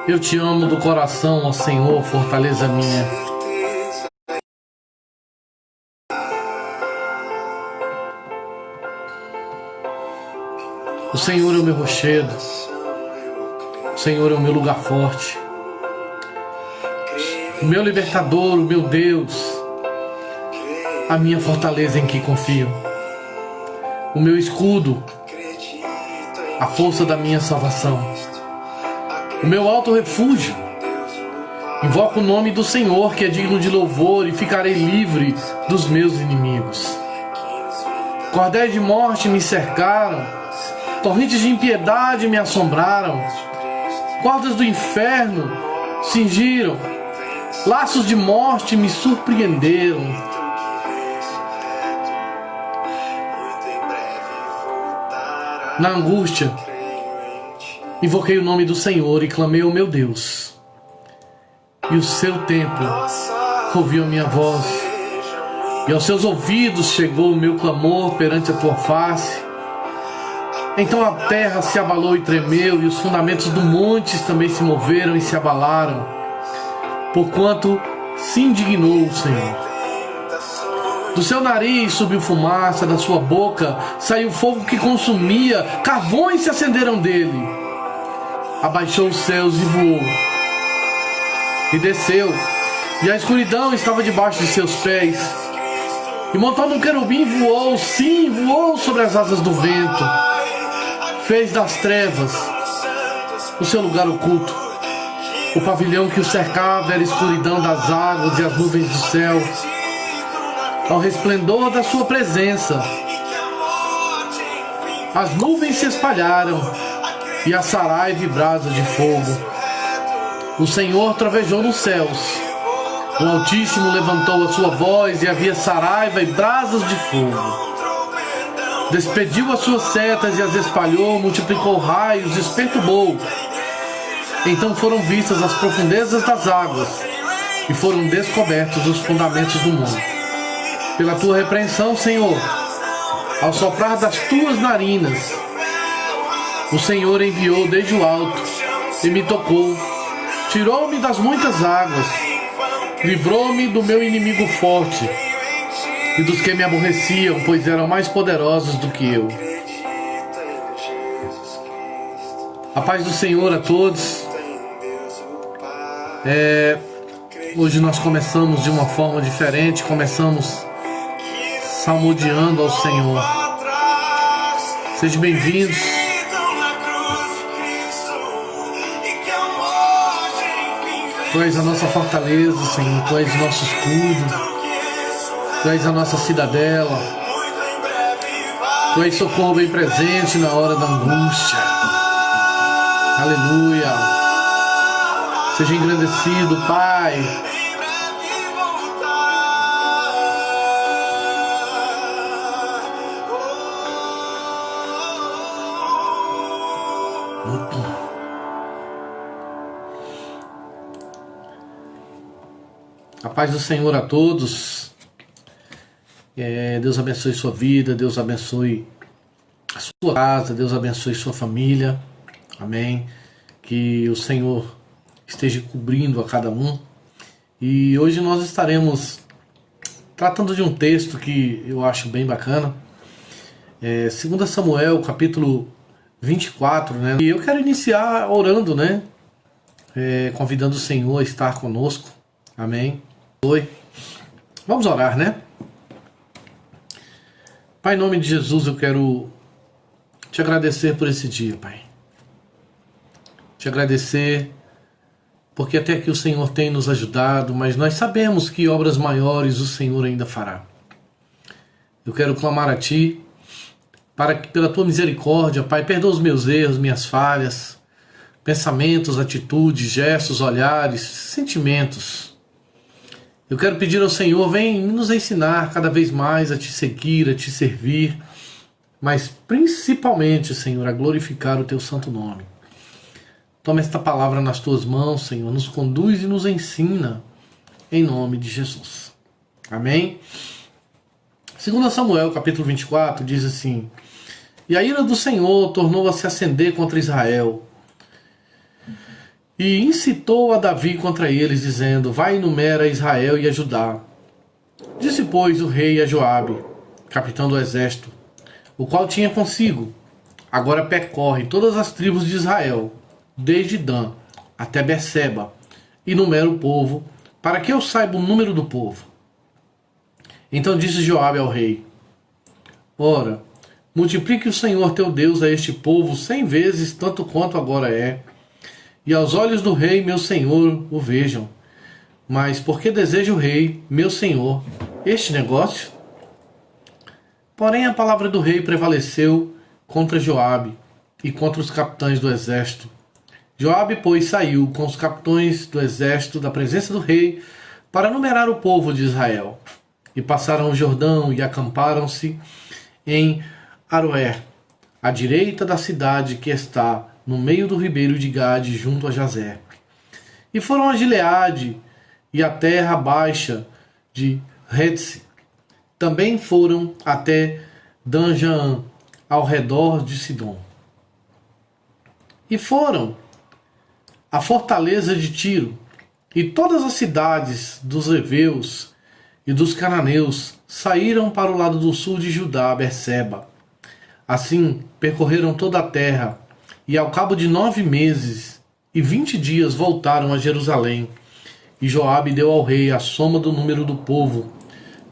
Eu te amo do coração, ó Senhor, fortaleza minha. O Senhor é o meu rochedo, o Senhor é o meu lugar forte, o meu libertador, o meu Deus, a minha fortaleza em que confio, o meu escudo, a força da minha salvação, o meu alto refúgio. Invoco o nome do Senhor, que é digno de louvor, e ficarei livre dos meus inimigos. Cordéis de morte me cercaram, torrentes de impiedade me assombraram, cordas do inferno cingiram, laços de morte me surpreenderam. Na angústia, invoquei o nome do Senhor e clamei ao meu Deus. E o seu templo ouviu a minha voz, e aos seus ouvidos chegou o meu clamor perante a tua face. Então a terra se abalou e tremeu, e os fundamentos do monte também se moveram e se abalaram, porquanto se indignou o Senhor. Do seu nariz subiu fumaça, da sua boca saiu fogo que consumia, carvões se acenderam dele. Abaixou os céus e voou, e desceu, e a escuridão estava debaixo de seus pés. E montando um querubim voou, sim, voou sobre as asas do vento. Fez das trevas o seu lugar oculto. O pavilhão que o cercava era a escuridão das águas e as nuvens do céu. Ao resplendor da sua presença, as nuvens se espalharam, e a saraiva e brasa de fogo. O Senhor trovejou nos céus. O Altíssimo levantou a sua voz, e havia saraiva e brasas de fogo. Despediu as suas setas e as espalhou, multiplicou raios e os perturbou. Então foram vistas as profundezas das águas, e foram descobertos os fundamentos do mundo. Pela tua repreensão, Senhor, ao soprar das tuas narinas, o Senhor enviou desde o alto e me tocou, tirou-me das muitas águas, livrou-me do meu inimigo forte e dos que me aborreciam, pois eram mais poderosos do que eu. A paz do Senhor a todos. Hoje nós começamos de uma forma diferente, começamos salmodiando ao Senhor. Sejam bem-vindos. Tu és a nossa fortaleza, Senhor. Tu és o nosso escudo. Tu és a nossa cidadela. Tu és socorro bem presente na hora da angústia. Aleluia. Seja engrandecido, Pai. A paz do Senhor a todos. Deus abençoe sua vida, Deus abençoe a sua casa, Deus abençoe sua família. Amém. Que o Senhor esteja cobrindo a cada um. E hoje nós estaremos tratando de um texto que eu acho bem bacana. 2 Samuel, capítulo 24, né? E eu quero iniciar orando, né? Convidando o Senhor a estar conosco. Amém. Vamos orar, né? Pai, em nome de Jesus, eu quero te agradecer por esse dia, Pai. Te agradecer porque até aqui o Senhor tem nos ajudado, mas nós sabemos que obras maiores o Senhor ainda fará. Eu quero clamar a Ti para que, pela Tua misericórdia, Pai, perdoa os meus erros, minhas falhas, pensamentos, atitudes, gestos, olhares, sentimentos. Eu quero pedir ao Senhor, vem nos ensinar cada vez mais a Te seguir, a Te servir, mas principalmente, Senhor, a glorificar o Teu santo nome. Toma esta palavra nas tuas mãos, Senhor, nos conduz e nos ensina, em nome de Jesus. Amém? 2 Samuel, capítulo 24, diz assim: E a ira do Senhor tornou a se acender contra Israel, e incitou a Davi contra eles, dizendo: Vai e numera Israel e a Judá. Disse, pois, o rei a Joabe, capitão do exército, o qual tinha consigo: Agora percorre todas as tribos de Israel, desde Dan até Berseba, e numera o povo, para que eu saiba o número do povo. Então disse Joabe ao rei: Ora, multiplique o Senhor teu Deus a este povo 100 vezes tanto quanto agora é, e aos olhos do rei meu senhor o vejam. Mas por que deseja o rei, meu senhor, este negócio? Porém a palavra do rei prevaleceu contra Joabe e contra os capitães do exército. Joabe, pois, saiu com os capitães do exército da presença do rei para numerar o povo de Israel. E passaram o Jordão e acamparam-se em Aroer, à direita da cidade que está no meio do ribeiro de Gade, junto a Jazer. E foram a Gileade e a terra baixa de Retze. Também foram até Dan-Jaã, ao redor de Sidom. E foram a fortaleza de Tiro, e todas as cidades dos heveus e dos cananeus saíram para o lado do sul de Judá, Berseba. Assim percorreram toda a terra, e ao cabo de 9 meses e 20 dias voltaram a Jerusalém. E Joabe deu ao rei a soma do número do povo,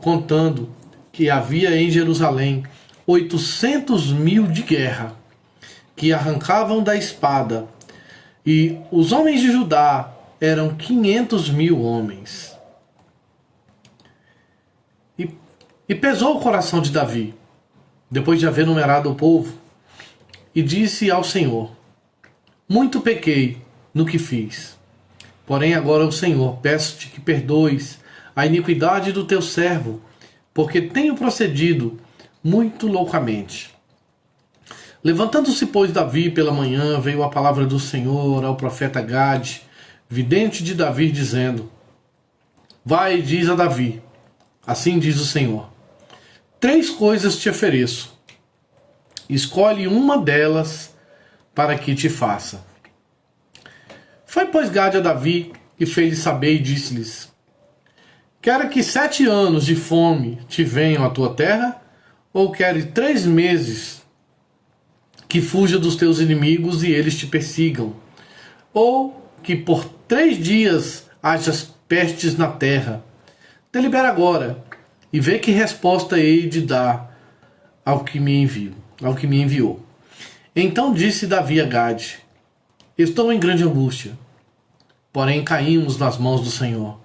contando que havia em Jerusalém 800.000 de guerra, que arrancavam da espada, e os homens de Judá eram 500.000 homens. E pesou o coração de Davi, depois de haver numerado o povo, e disse ao Senhor: Muito pequei no que fiz. Porém agora, ó Senhor, peço-te que perdoes a iniquidade do teu servo, porque tenho procedido muito loucamente. Levantando-se, pois, Davi pela manhã, veio a palavra do Senhor ao profeta Gade, vidente de Davi, dizendo: Vai e diz a Davi: Assim diz o Senhor: 3 coisas te ofereço. Escolhe uma delas para que te faça. Foi, pois, Gade a Davi e fez-lhe saber e disse-lhes: Quer que 7 anos de fome te venham à tua terra, ou queres 3 meses que fuja dos teus inimigos e eles te persigam, ou que por 3 dias hajas pestes na terra? Delibera agora e vê que resposta hei de dar ao que me enviou. Então disse Davi a Gade: Estou em grande angústia, porém caímos nas mãos do Senhor,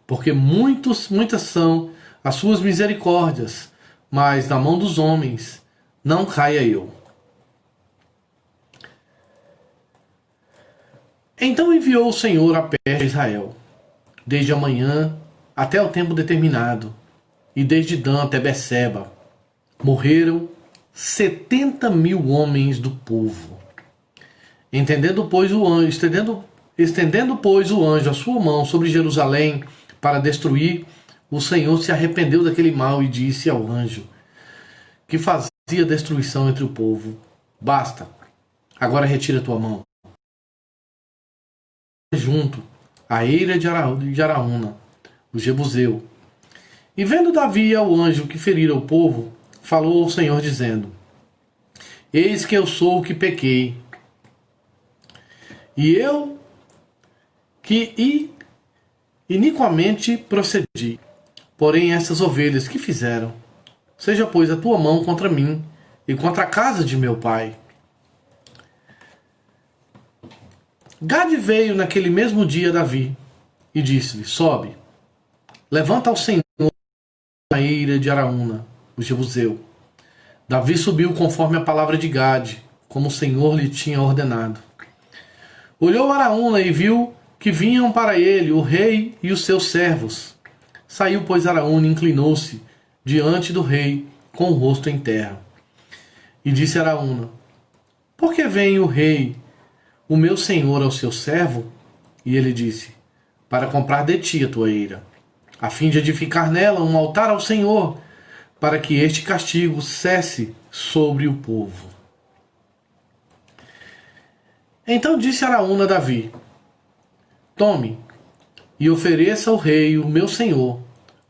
porque muitas são as suas misericórdias, mas na mão dos homens não caia eu. Então enviou o Senhor a pé a Israel, desde a manhã até o tempo determinado, e desde Dan até Berseba. Morreram 70.000 homens do povo. Estendendo, pois, o anjo a sua mão sobre Jerusalém para destruir, o Senhor se arrependeu daquele mal e disse ao anjo que fazia destruição entre o povo: Basta, agora retira tua mão. Junto à eira de Araúna, o Jebuseu. E vendo Davi ao anjo que ferira o povo, falou ao Senhor, dizendo: Eis que eu sou o que pequei, e eu que iniquamente procedi. Porém essas ovelhas que fizeram? Seja, pois, a tua mão contra mim e contra a casa de meu pai. Gade veio naquele mesmo dia a Davi e disse-lhe: Sobe, levanta ao Senhor a eira de Araúna, o Jebuseu. Davi subiu conforme a palavra de Gade, como o Senhor lhe tinha ordenado. Olhou Araúna e viu que vinham para ele o rei e os seus servos. Saiu, pois, Araúna e inclinou-se diante do rei com o rosto em terra. E disse Araúna: Por que vem o rei, o meu senhor ao seu servo? E ele disse: para comprar de ti a tua eira, a fim de edificar nela um altar ao Senhor, para que este castigo cesse sobre o povo. Então disse Araúna a Davi: tome e ofereça ao rei, o meu senhor,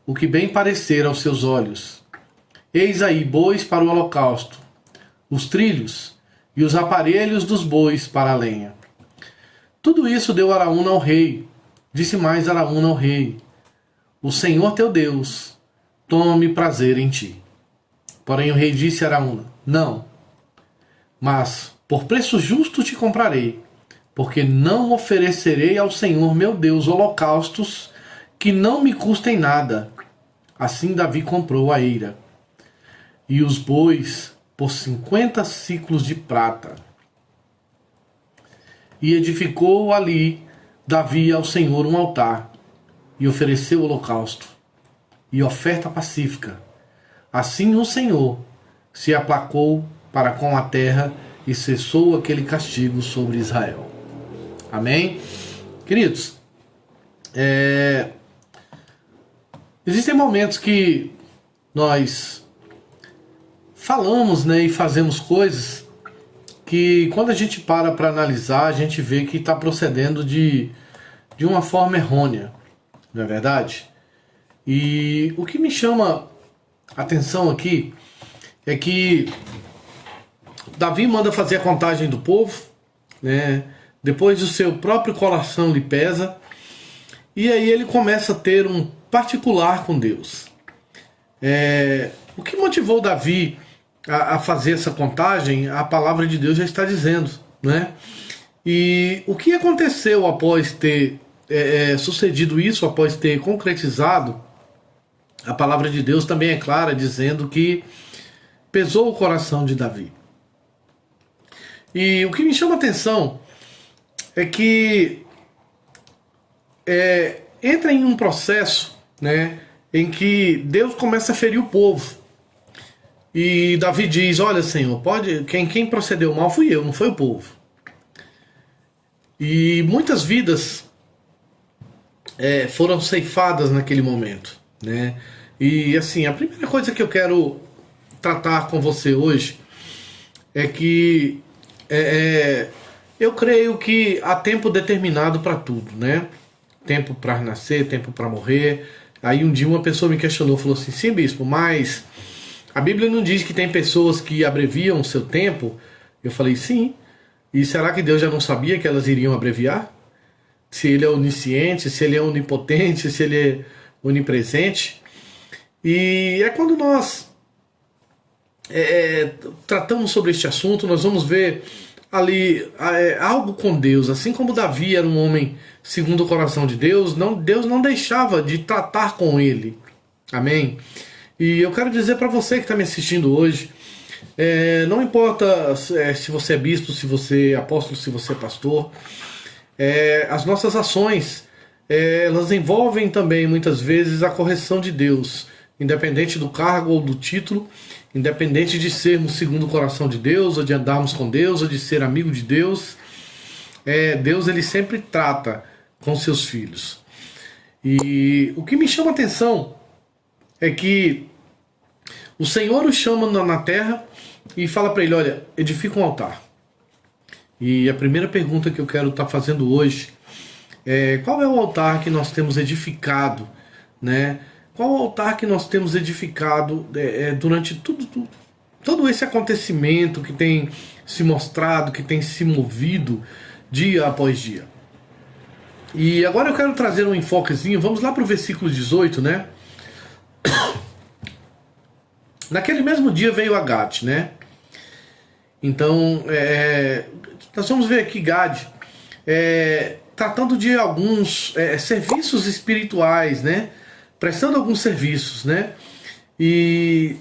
o que bem parecer aos seus olhos. Eis aí bois para o holocausto, os trilhos e os aparelhos dos bois para a lenha. Tudo isso deu Araúna ao rei. Disse mais Araúna ao rei: o Senhor teu Deus tome prazer em ti. Porém o rei disse a Araúna: não, mas por preço justo te comprarei, porque não oferecerei ao Senhor meu Deus holocaustos que não me custem nada. Assim Davi comprou a eira e os bois por 50 siclos de prata. E edificou ali Davi ao Senhor um altar, e ofereceu holocausto e oferta pacífica. Assim o Senhor se aplacou para com a terra e cessou aquele castigo sobre Israel. Amém? Queridos, existem momentos que nós falamos, né, e fazemos coisas que quando a gente para analisar, a gente vê que está procedendo de uma forma errônea, não é verdade? E o que me chama a atenção aqui é que Davi manda fazer a contagem do povo, né? Depois o seu próprio coração lhe pesa, e aí ele começa a ter um particular com Deus. O que motivou Davi a fazer essa contagem, a palavra de Deus já está dizendo, né? E o que aconteceu após ter sucedido isso, após ter concretizado, a palavra de Deus também é clara, dizendo que pesou o coração de Davi. E o que me chama a atenção é que entra em um processo, né, em que Deus começa a ferir o povo. E Davi diz: olha, Senhor, quem procedeu mal fui eu, não foi o povo. E muitas vidas foram ceifadas naquele momento, né? E assim, a primeira coisa que eu quero tratar com você hoje é que eu creio que há tempo determinado para tudo, né? Tempo para nascer, tempo para morrer. Aí um dia uma pessoa me questionou, falou assim: sim, bispo, mas a Bíblia não diz que tem pessoas que abreviam o seu tempo? Eu falei: sim. E será que Deus já não sabia que elas iriam abreviar? Se Ele é onisciente, se Ele é onipotente, se Ele é onipresente. E é quando nós tratamos sobre este assunto, nós vamos ver ali algo com Deus. Assim como Davi era um homem segundo o coração de Deus, Deus não deixava de tratar com ele. Amém? E eu quero dizer para você que está me assistindo hoje, não importa se você é bispo, se você é apóstolo, se você é pastor, as nossas ações, elas envolvem também muitas vezes a correção de Deus, independente do cargo ou do título, independente de sermos segundo o coração de Deus, ou de andarmos com Deus, ou de ser amigo de Deus. Deus, ele sempre trata com seus filhos. E o que me chama a atenção é que o Senhor o chama na terra e fala para ele: olha, edifica um altar. E a primeira pergunta que eu quero estar fazendo hoje é: qual é o altar que nós temos edificado, né? Qual o altar que nós temos edificado durante todo esse acontecimento que tem se mostrado, que tem se movido dia após dia? E agora eu quero trazer um enfoquezinho. Vamos lá para o versículo 18, né? Naquele mesmo dia veio a Gade, né? Então, nós vamos ver aqui Gade tratando de alguns serviços espirituais, né? Prestando alguns serviços, né? E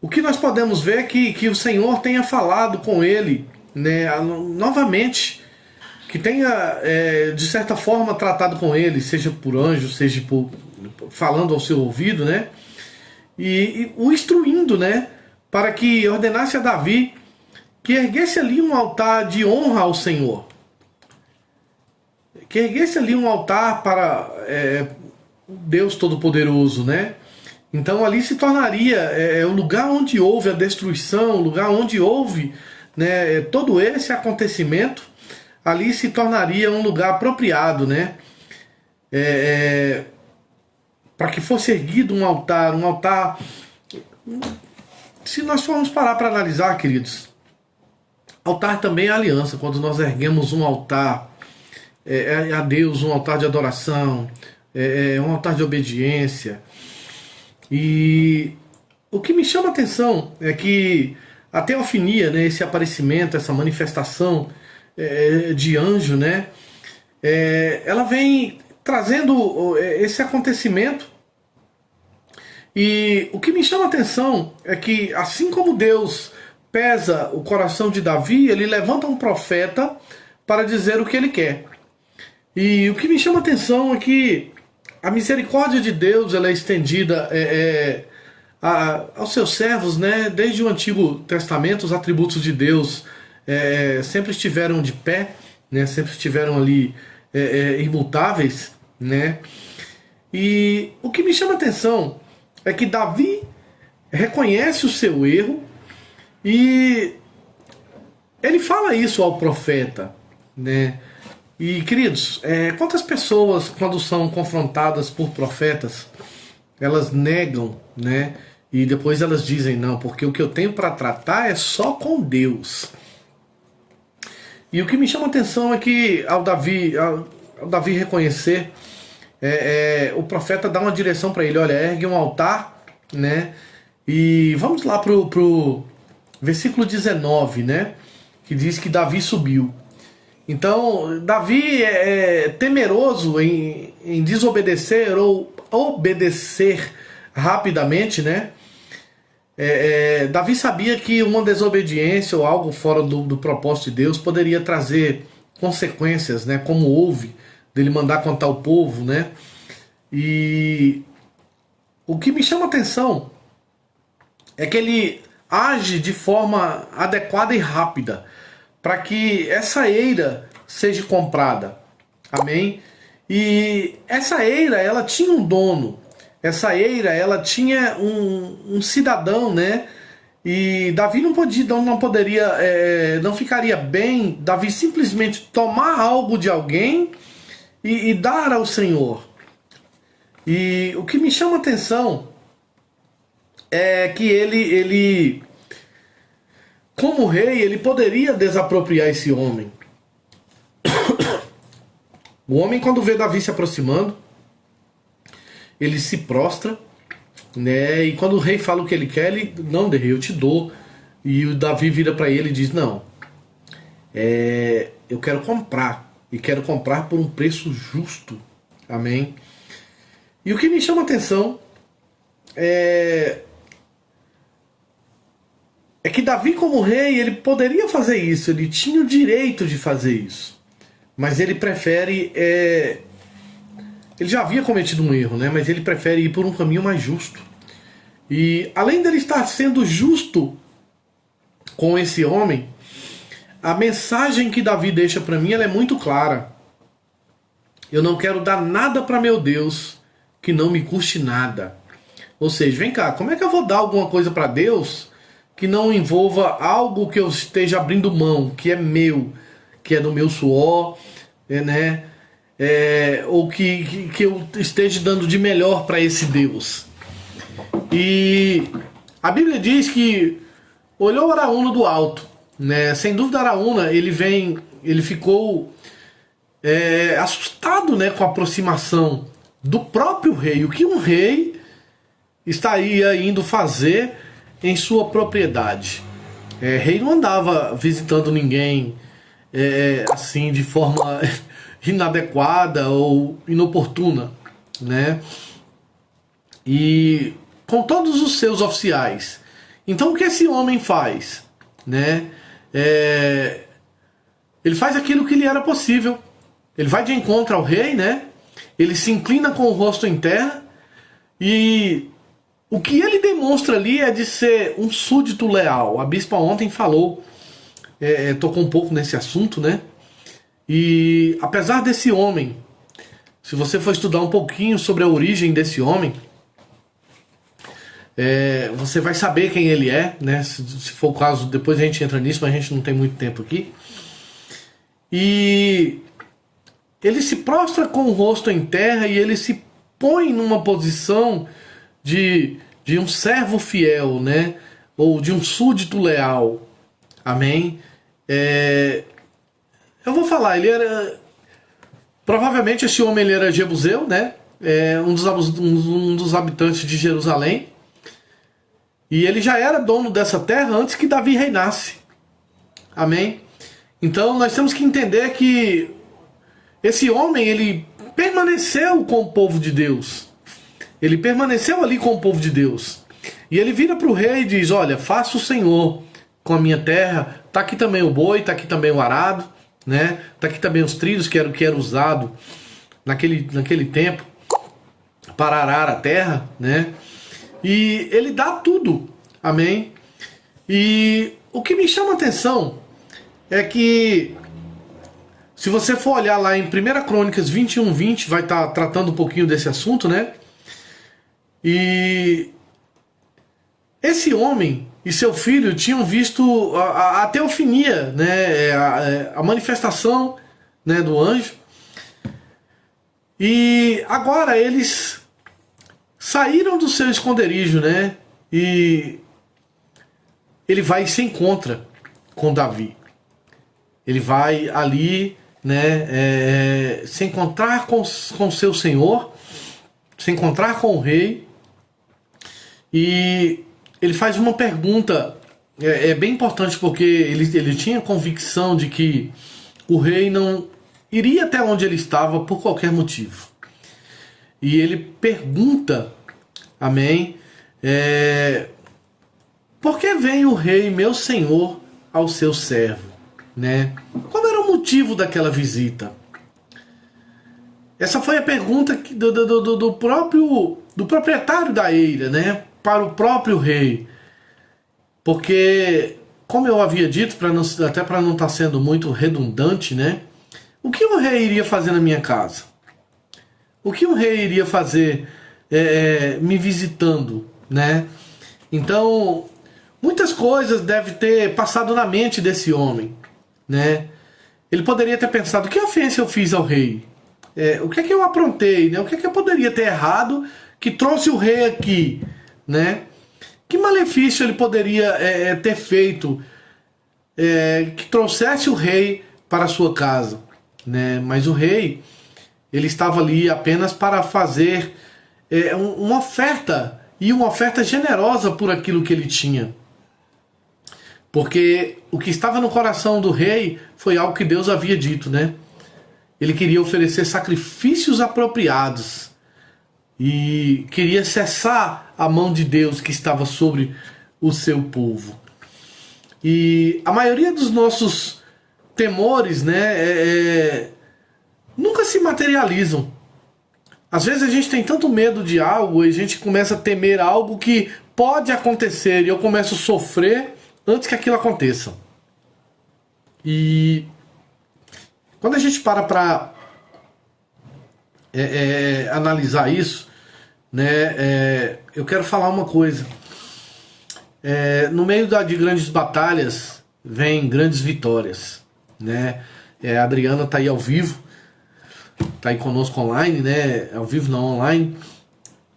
o que nós podemos ver é que o Senhor tenha falado com ele, né, novamente, que tenha, de certa forma, tratado com ele, seja por anjo, seja falando ao seu ouvido, né? E o instruindo, né, para que ordenasse a Davi que erguesse ali um altar de honra ao Senhor, que erguesse ali um altar para Deus Todo-Poderoso, né? Então ali se tornaria o lugar onde houve a destruição, o lugar onde houve, né, todo esse acontecimento, ali se tornaria um lugar apropriado, né? Para que fosse erguido um altar. Se nós formos parar para analisar, queridos, altar também é aliança. Quando nós erguemos um altar a Deus, um altar de adoração, um altar de obediência. E o que me chama a atenção é que a teofania, né, esse aparecimento, essa manifestação de anjo, né, ela vem trazendo esse acontecimento. E o que me chama a atenção é que, assim como Deus pesa o coração de Davi, ele levanta um profeta para dizer o que ele quer. E o que me chama a atenção é que a misericórdia de Deus, ela é estendida aos seus servos, né? Desde o Antigo Testamento, os atributos de Deus sempre estiveram de pé, né? Sempre estiveram ali imutáveis, né? E o que me chama a atenção é que Davi reconhece o seu erro e ele fala isso ao profeta, né? E, queridos, quantas pessoas, quando são confrontadas por profetas, elas negam, né? E depois elas dizem, não, porque o que eu tenho para tratar é só com Deus. E o que me chama a atenção é que ao Davi reconhecer, o profeta dá uma direção para ele, olha, ergue um altar, né? E vamos lá pro versículo 19, né? Que diz que Davi subiu. Então, Davi é temeroso em desobedecer ou obedecer rapidamente, né? Davi sabia que uma desobediência ou algo fora do propósito de Deus poderia trazer consequências, né? Como houve dele mandar contar o povo, né? E o que me chama a atenção é que ele age de forma adequada e rápida para que essa eira seja comprada. Amém? E essa eira, ela tinha um dono. Essa eira, ela tinha um cidadão, né? E Davi não poderia, não ficaria bem Davi simplesmente tomar algo de alguém e dar ao Senhor. E o que me chama a atenção é que ele como rei, ele poderia desapropriar esse homem. O homem, quando vê Davi se aproximando, ele se prostra, né? E quando o rei fala o que ele quer, ele, não, rei, eu te dou. E o Davi vira para ele e diz, não, eu quero comprar, e quero comprar por um preço justo. Amém? E o que me chama a atenção é que Davi, como rei, ele poderia fazer isso, ele tinha o direito de fazer isso, mas ele prefere, ele já havia cometido um erro, né? Mas ele prefere ir por um caminho mais justo. E além dele estar sendo justo com esse homem, a mensagem que Davi deixa para mim, ela é muito clara. Eu não quero dar nada para meu Deus que não me custe nada. Ou seja, vem cá, como é que eu vou dar alguma coisa para Deus que não envolva algo que eu esteja abrindo mão, que é meu, que é do meu suor, né? Ou que eu esteja dando de melhor para esse Deus. E a Bíblia diz que olhou Araúna do alto, né? Sem dúvida, Araúna, ele ficou assustado, né, com a aproximação do próprio rei. O que um rei estaria indo fazer em sua propriedade? Rei não andava visitando ninguém assim de forma inadequada ou inoportuna, né? E com todos os seus oficiais. Então o que esse homem faz, né? Ele faz aquilo que lhe era possível. Ele vai de encontro ao rei, né? Ele se inclina com o rosto em terra e o que ele demonstra ali é de ser um súdito leal. A bispa ontem falou tocou um pouco nesse assunto, né? E apesar desse homem, se você for estudar um pouquinho sobre a origem desse homem, você vai saber quem ele é, né? Se for o caso, depois a gente entra nisso, mas a gente não tem muito tempo aqui. E ele se prostra com o rosto em terra e ele se põe numa posição de um servo fiel, né? Ou de um súdito leal. Amém? Eu vou falar, ele era... Provavelmente esse homem ele era jebuseu, né? Um dos habitantes de Jerusalém. E ele já era dono dessa terra antes que Davi reinasse. Amém? Então nós temos que entender que esse homem, ele permaneceu com o povo de Deus. Ele permaneceu ali com o povo de Deus. E ele vira para o rei e diz: olha, faça o Senhor com a minha terra. Está aqui também o boi, está aqui também o arado, né? Está aqui também os trilhos que era usado naquele tempo para arar a terra, né? E ele dá tudo. Amém? E o que me chama a atenção é que, se você for olhar lá em 1 Crônicas 21:20, vai estar tratando um pouquinho desse assunto, né? E esse homem e seu filho tinham visto a teofania, né? A manifestação, né, do anjo. E agora eles saíram do seu esconderijo, né? E ele vai e se encontra com Davi. Ele vai ali, né, se encontrar com seu senhor, se encontrar com o rei. E ele faz uma pergunta, bem importante, porque ele tinha convicção de que o rei não iria até onde ele estava por qualquer motivo. E ele pergunta, amém, por que vem o rei, meu senhor, ao seu servo? Né? Qual era o motivo daquela visita? Essa foi a pergunta do proprietário da eira, né, para o próprio rei. Porque, como eu havia dito, até para não estar sendo muito redundante, né, o que o rei iria fazer na minha casa? O que o rei iria fazer me visitando, né? Então, muitas coisas devem ter passado na mente desse homem, né? Ele poderia ter pensado: que ofensa eu fiz ao rei? O que é que eu aprontei, né? O que é que eu poderia ter errado que trouxe o rei aqui, né? Que malefício ele poderia ter feito que trouxesse o rei para a sua casa, né? Mas o rei, ele estava ali apenas para fazer uma oferta, e uma oferta generosa por aquilo que ele tinha. Porque o que estava no coração do rei foi algo que Deus havia dito, né? Ele queria oferecer sacrifícios apropriados e queria cessar a mão de Deus que estava sobre o seu povo. E a maioria dos nossos temores, né, nunca se materializam. Às vezes a gente tem tanto medo de algo e a gente começa a temer algo que pode acontecer, e eu começo a sofrer antes que aquilo aconteça. E quando a gente para analisar isso, né, eu quero falar uma coisa. No meio de grandes batalhas vem grandes vitórias, né? A Adriana está aí ao vivo, está aí conosco online, né? Ao vivo não, online.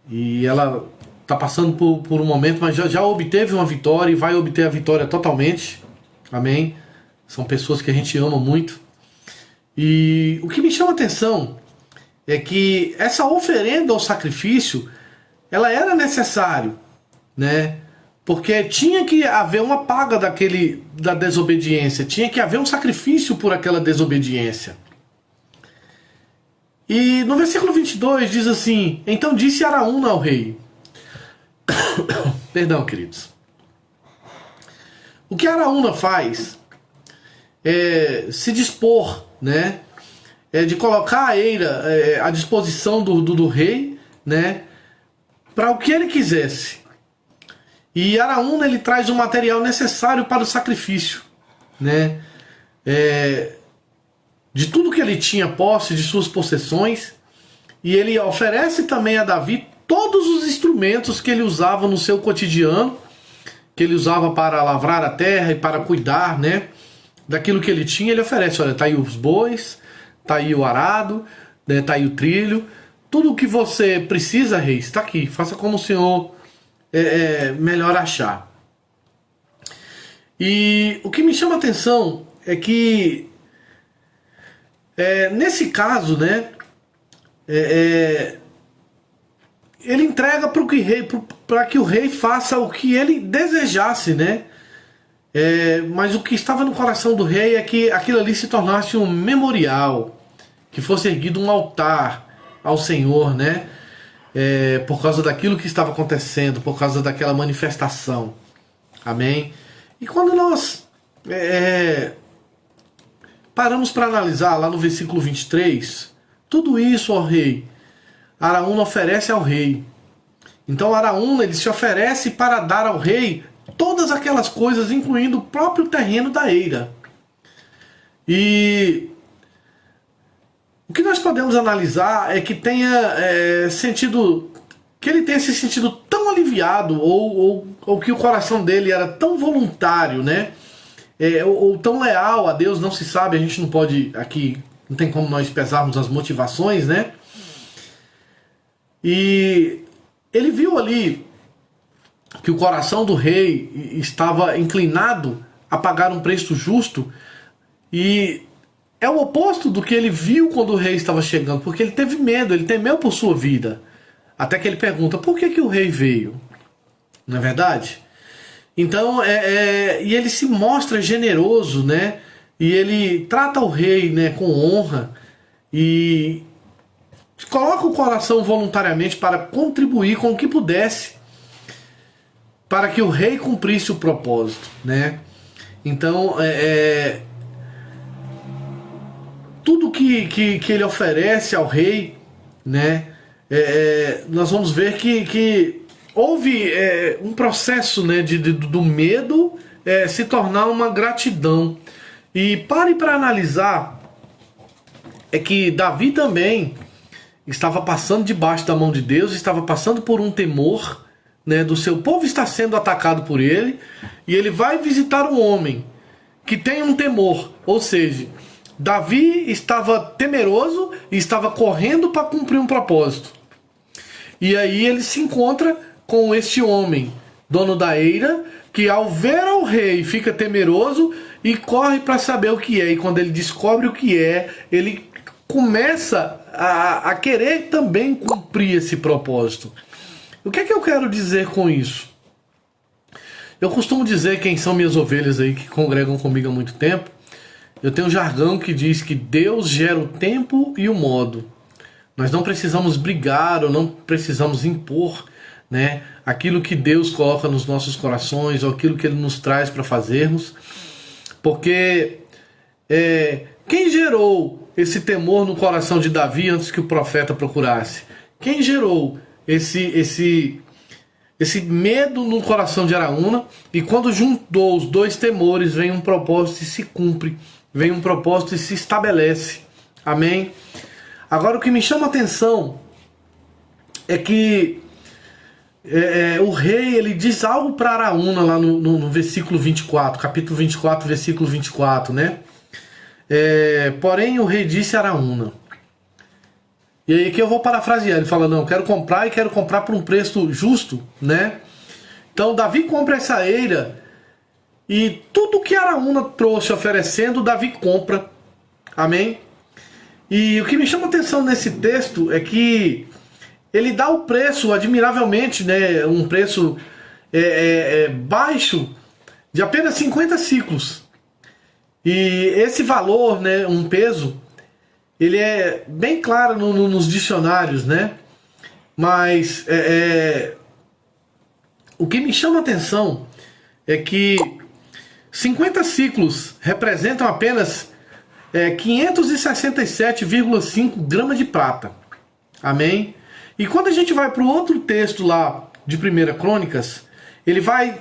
E ela está passando por um momento, mas já obteve uma vitória e vai obter a vitória totalmente. Amém? São pessoas que a gente ama muito. E o que me chama a atenção é que essa oferenda ao sacrifício, ela era necessário, né? Porque tinha que haver uma paga da desobediência, tinha que haver um sacrifício por aquela desobediência. E no versículo 22 diz assim: então disse Araúna ao rei. Perdão, queridos. O que Araúna faz é se dispor, né? De colocar a eira à disposição do rei, né? Para o que ele quisesse. E Araúna, ele traz o material necessário para o sacrifício. né, de tudo que ele tinha posse, de suas possessões, e ele oferece também a Davi todos os instrumentos que ele usava no seu cotidiano, que ele usava para lavrar a terra e para cuidar, né, daquilo que ele tinha. Ele oferece, olha, tá aí os bois, tá aí o arado, né, tá aí o trilho, tudo o que você precisa, rei, está aqui, faça como o Senhor melhor achar. E o que me chama a atenção é que nesse caso, né, ele entrega para que o rei faça o que ele desejasse, né? Mas o que estava no coração do rei é que aquilo ali se tornasse um memorial, que fosse erguido um altar ao Senhor, né? Por causa daquilo que estava acontecendo, por causa daquela manifestação. Amém? E quando nós paramos para analisar lá no versículo 23, tudo isso, ó rei, Araúna oferece ao rei. Então Araúna, ele se oferece para dar ao rei todas aquelas coisas, incluindo o próprio terreno da eira. E o que nós podemos analisar é que tenha sentido, que ele tenha se sentido tão aliviado, ou que o coração dele era tão voluntário, né? Ou tão leal a Deus, não se sabe, a gente não pode aqui, não tem como nós pesarmos as motivações, né? E ele viu ali que o coração do rei estava inclinado a pagar um preço justo, e é o oposto do que ele viu quando o rei estava chegando, porque ele teve medo, ele temeu por sua vida, até que ele pergunta, por que o rei veio? Não é verdade? Então, e ele se mostra generoso, né? E ele trata o rei, né, com honra, e coloca o coração voluntariamente para contribuir com o que pudesse para que o rei cumprisse o propósito, né? Então, tudo que ele oferece ao rei, né? Nós vamos ver que houve um processo, né, do medo se tornar uma gratidão. E pare para analisar, é que Davi também estava passando debaixo da mão de Deus, estava passando por um temor, né, do seu povo está sendo atacado por ele, e ele vai visitar um homem que tem um temor, ou seja, Davi estava temeroso e estava correndo para cumprir um propósito. E aí ele se encontra com este homem, dono da eira, que ao ver ao rei fica temeroso e corre para saber o que é. E quando ele descobre o que é, ele começa a querer também cumprir esse propósito. O que é que eu quero dizer com isso? Eu costumo dizer, quem são minhas ovelhas aí que congregam comigo há muito tempo, eu tenho um jargão que diz que Deus gera o tempo e o modo. Nós não precisamos brigar ou não precisamos impor, né, aquilo que Deus coloca nos nossos corações ou aquilo que Ele nos traz para fazermos, porque quem gerou esse temor no coração de Davi antes que o profeta procurasse? Quem gerou esse medo no coração de Araúna? E quando juntou os dois temores, vem um propósito e se cumpre, vem um propósito e se estabelece. Amém? Agora o que me chama a atenção é que o rei, ele diz algo para Araúna lá no versículo 24, capítulo 24, versículo 24, né? Porém o rei disse a Araúna, e aí que eu vou parafrasear, ele fala, não, quero comprar e quero comprar por um preço justo, né? Então Davi compra essa eira, e tudo que Araúna trouxe oferecendo, Davi compra. Amém? E o que me chama a atenção nesse texto é que ele dá o preço admiravelmente, né, um preço baixo, de apenas 50 ciclos. E esse valor, né, um peso, ele é bem claro nos dicionários, né? Mas o que me chama a atenção é que 50 ciclos representam apenas 567,5 gramas de prata. Amém? E quando a gente vai para o outro texto lá de 1 Crônicas, ele vai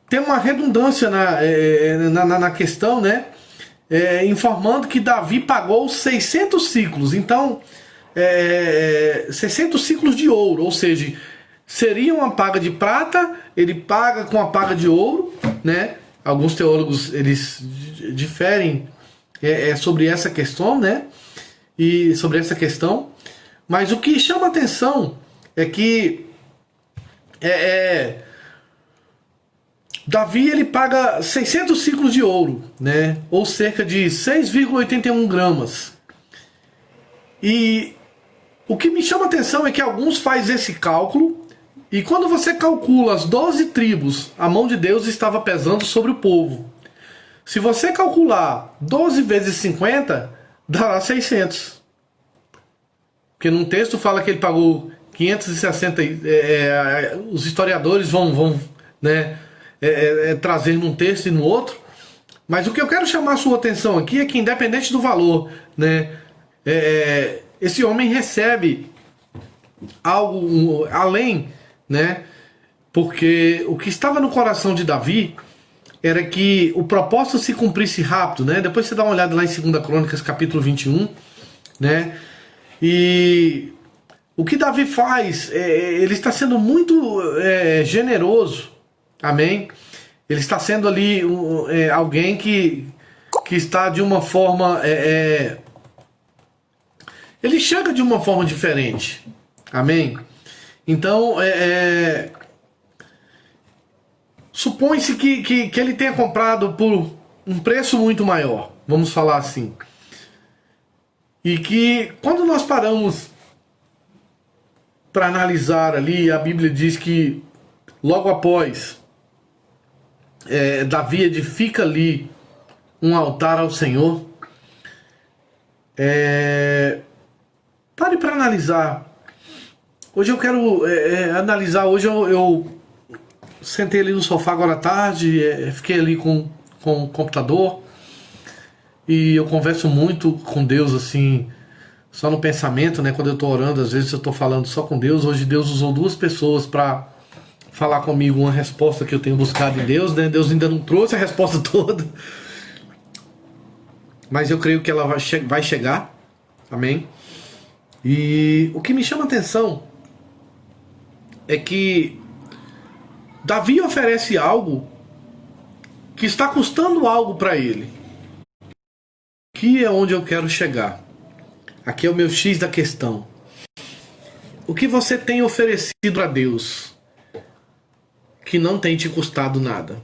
tem uma redundância na questão, né? Informando que Davi pagou 600 ciclos. Então, 600 ciclos de ouro, ou seja, seria uma paga de prata, ele paga com a paga de ouro, né? Alguns teólogos eles diferem sobre essa questão, né? E sobre essa questão, mas o que chama atenção é que Davi ele paga 600 ciclos de ouro, né? Ou cerca de 6,81 gramas. E o que me chama atenção é que alguns fazem esse cálculo, e quando você calcula as 12 tribos, a mão de Deus estava pesando sobre o povo. Se você calcular 12 vezes 50, dará 600. Porque num texto fala que ele pagou 560, os historiadores vão né, trazer num texto e no outro. Mas o que eu quero chamar a sua atenção aqui é que, independente do valor, né, esse homem recebe algo além, né? Porque o que estava no coração de Davi era que o propósito se cumprisse rápido, né? Depois você dá uma olhada lá em 2 Crônicas, capítulo 21, né? E o que Davi faz, ele está sendo muito generoso, amém? Ele está sendo ali alguém que está de uma forma... ele chega de uma forma diferente, amém? Então, supõe-se que ele tenha comprado por um preço muito maior, vamos falar assim. E que quando nós paramos para analisar ali, a Bíblia diz que logo após Davi edifica ali um altar ao Senhor. Pare para analisar. Hoje eu quero analisar. Hoje eu sentei ali no sofá agora à tarde, fiquei ali com o computador, e eu converso muito com Deus assim, só no pensamento, né? Quando eu estou orando, às vezes eu estou falando só com Deus. Hoje Deus usou 2 pessoas para falar comigo uma resposta que eu tenho buscado em Deus, né? Deus ainda não trouxe a resposta toda, mas eu creio que ela vai chegar, amém? E o que me chama a atenção é que Davi oferece algo que está custando algo para ele. Aqui é onde eu quero chegar. Aqui é o meu X da questão. O que você tem oferecido a Deus que não tem te custado nada?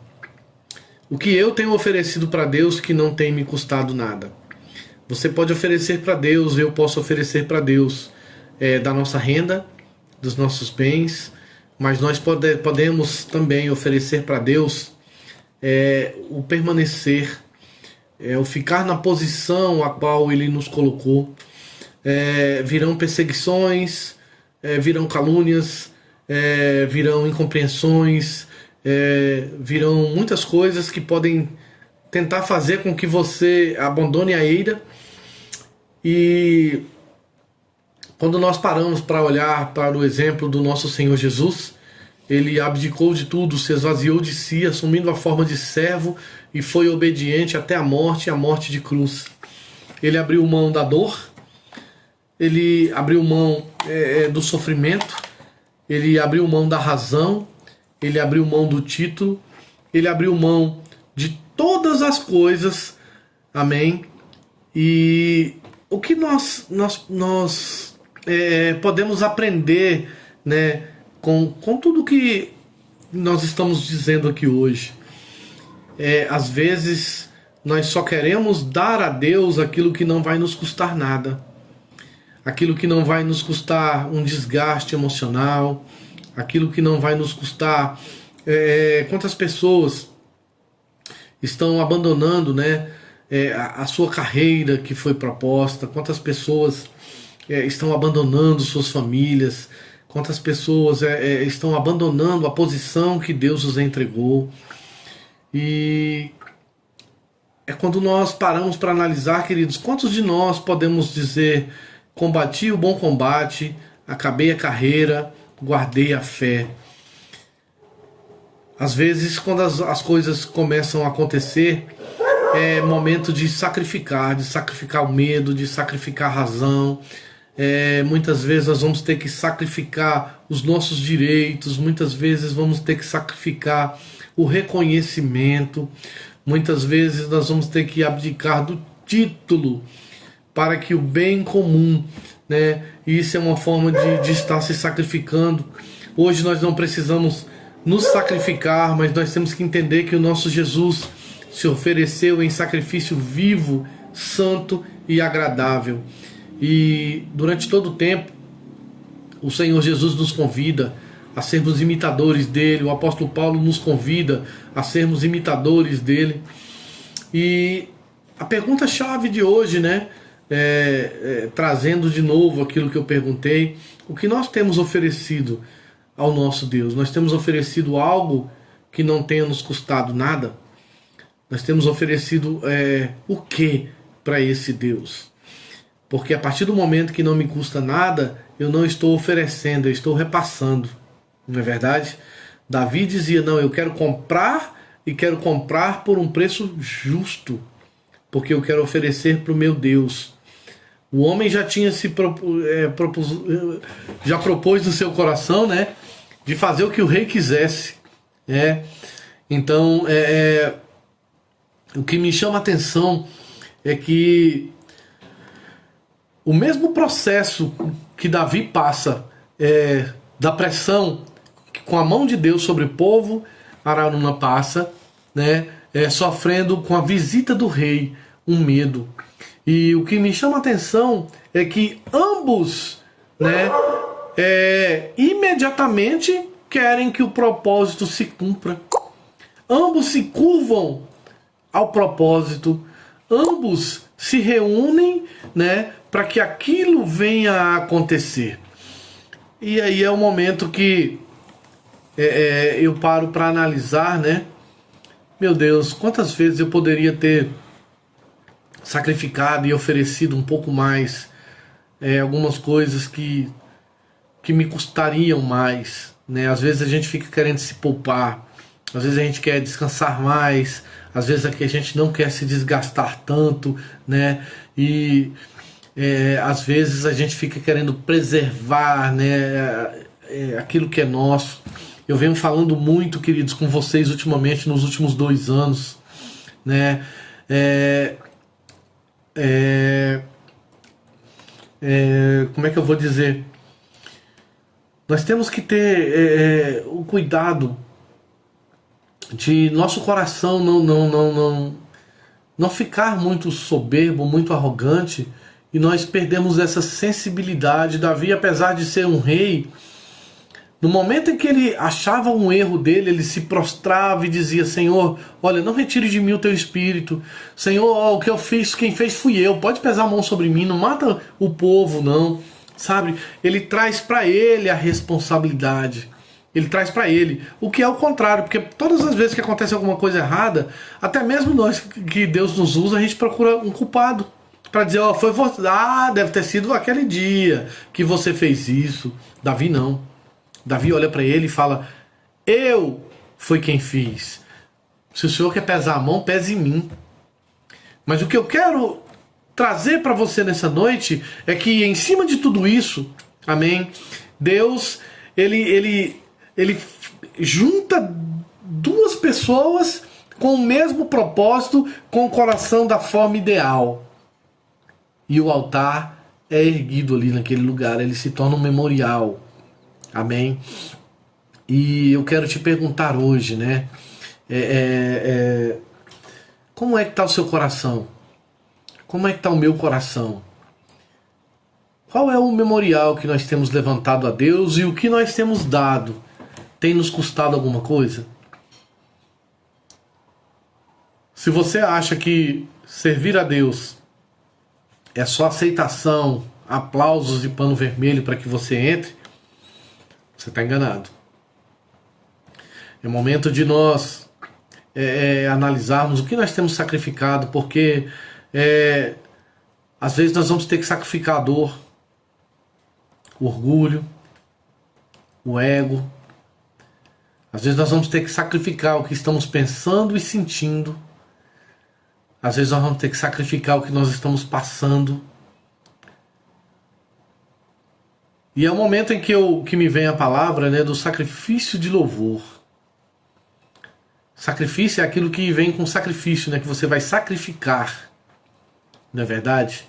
O que eu tenho oferecido para Deus que não tem me custado nada? Você pode oferecer para Deus, eu posso oferecer para Deus da nossa renda, dos nossos bens, mas nós podemos também oferecer para Deus o permanecer, o ficar na posição a qual Ele nos colocou. Virão perseguições, virão calúnias, virão incompreensões, virão muitas coisas que podem tentar fazer com que você abandone a eira. E quando nós paramos para olhar para o exemplo do nosso Senhor Jesus, Ele abdicou de tudo, se esvaziou de si, assumindo a forma de servo, e foi obediente até a morte de cruz. Ele abriu mão da dor, Ele abriu mão do sofrimento, Ele abriu mão da razão, Ele abriu mão do título, Ele abriu mão de todas as coisas, amém? E o que nós podemos aprender, né, com tudo que nós estamos dizendo aqui hoje? Às vezes nós só queremos dar a Deus aquilo que não vai nos custar nada, aquilo que não vai nos custar um desgaste emocional, aquilo que não vai nos custar... quantas pessoas estão abandonando, né, a sua carreira que foi proposta? Quantas pessoas estão abandonando suas famílias? Quantas pessoas estão abandonando a posição que Deus os entregou? E é quando nós paramos para analisar, queridos, quantos de nós podemos dizer: combati o bom combate, acabei a carreira, guardei a fé? Às vezes, quando as coisas começam a acontecer, é momento de sacrificar o medo, de sacrificar a razão. Muitas vezes nós vamos ter que sacrificar os nossos direitos, muitas vezes vamos ter que sacrificar o reconhecimento, muitas vezes nós vamos ter que abdicar do título para que o bem comum, né? Isso é uma forma de estar se sacrificando. Hoje nós não precisamos nos sacrificar, mas nós temos que entender que o nosso Jesus se ofereceu em sacrifício vivo, santo e agradável. E durante todo o tempo, o Senhor Jesus nos convida a sermos imitadores dele. O apóstolo Paulo nos convida a sermos imitadores dele. E a pergunta-chave de hoje, né? Trazendo de novo aquilo que eu perguntei, o que nós temos oferecido ao nosso Deus? Nós temos oferecido algo que não tenha nos custado nada? Nós temos oferecido o que para esse Deus? Porque a partir do momento que não me custa nada, eu não estou oferecendo, eu estou repassando. Não é verdade? Davi dizia, não, eu quero comprar e quero comprar por um preço justo, porque eu quero oferecer para o meu Deus. O homem já tinha já propôs no seu coração, né, de fazer o que o rei quisesse. Então, o que me chama a atenção é que o mesmo processo que Davi passa da pressão com a mão de Deus sobre o povo, Araúna passa, né, sofrendo com a visita do rei um medo. E o que me chama a atenção é que ambos, né, imediatamente querem que o propósito se cumpra. Ambos se curvam ao propósito, ambos se reúnem, né, para que aquilo venha a acontecer. E aí é o momento que eu paro para analisar, né? Meu Deus, quantas vezes eu poderia ter sacrificado e oferecido um pouco mais, algumas coisas que me custariam mais, né? Às vezes a gente fica querendo se poupar, às vezes a gente quer descansar mais, às vezes aqui a gente não quer se desgastar tanto, né? E às vezes a gente fica querendo preservar, né, aquilo que é nosso. Eu venho falando muito, queridos, com vocês ultimamente, nos últimos 2 anos, né? Como é que eu vou dizer? Nós temos que ter o cuidado de nosso coração não ficar muito soberbo, muito arrogante, e nós perdemos essa sensibilidade. Davi, apesar de ser um rei, no momento em que ele achava um erro dele, ele se prostrava e dizia, Senhor, olha, não retire de mim o teu espírito. Senhor, o que eu fiz, quem fez fui eu. Pode pesar a mão sobre mim, não mata o povo, não. Sabe? Ele traz para ele a responsabilidade. Ele traz para ele. O que é o contrário, porque todas as vezes que acontece alguma coisa errada, até mesmo nós que Deus nos usa, a gente procura um culpado. Para dizer, ó, foi você. Ah, deve ter sido aquele dia que você fez isso. Davi não. Davi olha para ele e fala, eu fui quem fiz. Se o Senhor quer pesar a mão, pese em mim. Mas o que eu quero trazer para você nessa noite é que em cima de tudo isso, amém, Deus, ele junta 2 pessoas com o mesmo propósito, com o coração da forma ideal. E o altar é erguido ali naquele lugar, ele se torna um memorial. Amém? E eu quero te perguntar hoje, né? Como é que está o seu coração? Como é que está o meu coração? Qual é o memorial que nós temos levantado a Deus e o que nós temos dado? Tem nos custado alguma coisa? Se você acha que servir a Deus é só aceitação, aplausos e pano vermelho para que você entre, você está enganado. É momento de nós analisarmos o que nós temos sacrificado, porque às vezes nós vamos ter que sacrificar a dor, o orgulho, o ego. Às vezes nós vamos ter que sacrificar o que estamos pensando e sentindo. Às vezes nós vamos ter que sacrificar o que nós estamos passando. E é o momento em que me vem a palavra, né, do sacrifício de louvor. Sacrifício é aquilo que vem com sacrifício, né, que você vai sacrificar. Não é verdade?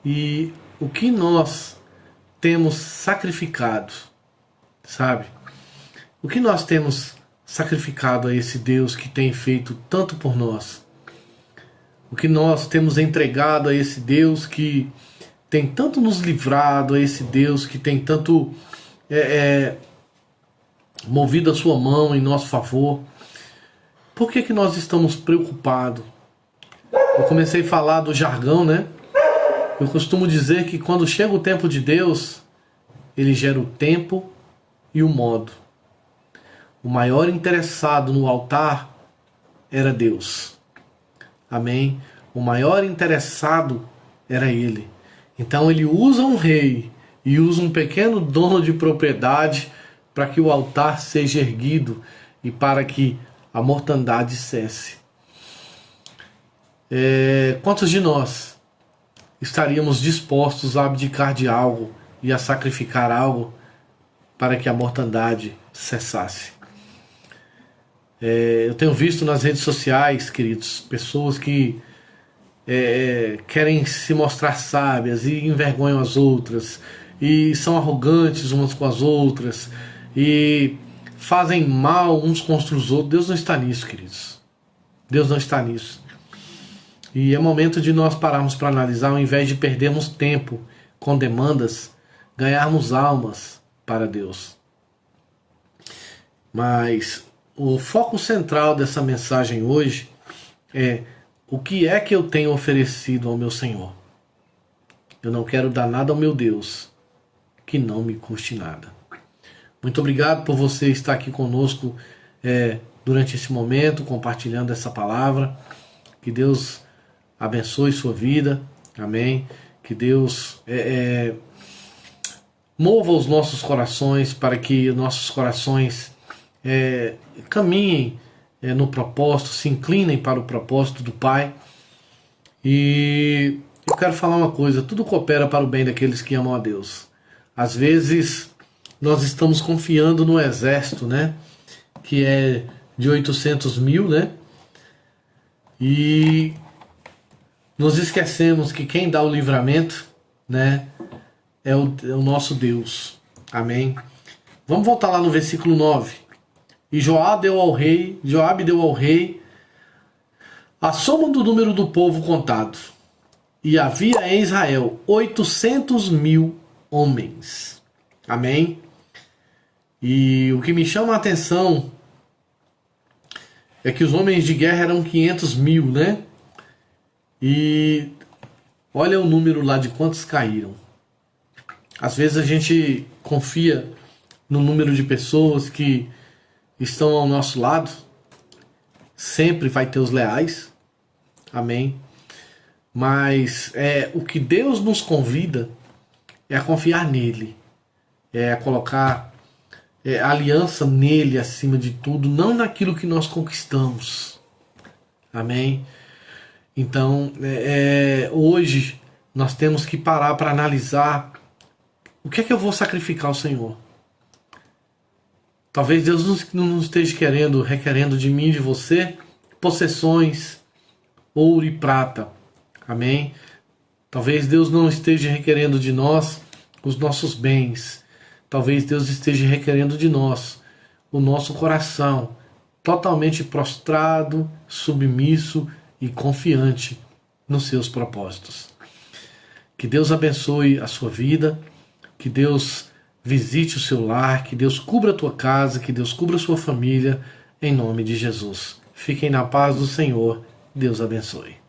E o que nós temos sacrificado, sabe? O que nós temos sacrificado a esse Deus que tem feito tanto por nós? O que nós temos entregado a esse Deus que tem tanto nos livrado, a esse Deus que tem tanto movido a sua mão em nosso favor? Por que nós estamos preocupados? Eu comecei a falar do jargão, né? Eu costumo dizer que quando chega o tempo de Deus, Ele gera o tempo e o modo. O maior interessado no altar era Deus. Amém? O maior interessado era Ele. Então Ele usa um rei e usa um pequeno dono de propriedade para que o altar seja erguido e para que a mortandade cesse. Quantos de nós estaríamos dispostos a abdicar de algo e a sacrificar algo para que a mortandade cessasse? Eu tenho visto nas redes sociais, queridos, pessoas que querem se mostrar sábias e envergonham as outras, e são arrogantes umas com as outras, e fazem mal uns contra os outros. Deus não está nisso, queridos. Deus não está nisso. E é momento de nós pararmos para analisar, ao invés de perdermos tempo com demandas, ganharmos almas para Deus. Mas o foco central dessa mensagem hoje é: o que é que eu tenho oferecido ao meu Senhor? Eu não quero dar nada ao meu Deus que não me custe nada. Muito obrigado por você estar aqui conosco durante esse momento, compartilhando essa palavra. Que Deus abençoe sua vida. Amém. Que Deus mova os nossos corações para que nossos corações caminhem no propósito, se inclinem para o propósito do Pai. E eu quero falar uma coisa: tudo coopera para o bem daqueles que amam a Deus. Às vezes nós estamos confiando no exército, né, que é de 800 mil, né, e nos esquecemos que quem dá o livramento, né, é o nosso Deus. Amém. Vamos voltar lá no versículo 9. E Joabe deu ao rei a soma do número do povo contado. E havia em Israel 800 mil homens. Amém? E o que me chama a atenção é que os homens de guerra eram 500 mil, né? E olha o número lá de quantos caíram. Às vezes a gente confia no número de pessoas que estão ao nosso lado. Sempre vai ter os leais. Amém. Mas o que Deus nos convida é a confiar nele. É a colocar a aliança nele acima de tudo, não naquilo que nós conquistamos. Amém. Então, hoje nós temos que parar para analisar o que é que eu vou sacrificar ao Senhor. Talvez Deus não esteja requerendo de mim e de você possessões, ouro e prata. Amém? Talvez Deus não esteja requerendo de nós os nossos bens. Talvez Deus esteja requerendo de nós o nosso coração totalmente prostrado, submisso e confiante nos seus propósitos. Que Deus abençoe a sua vida, que Deus visite o seu lar, que Deus cubra a tua casa, que Deus cubra a sua família, em nome de Jesus. Fiquem na paz do Senhor. Deus abençoe.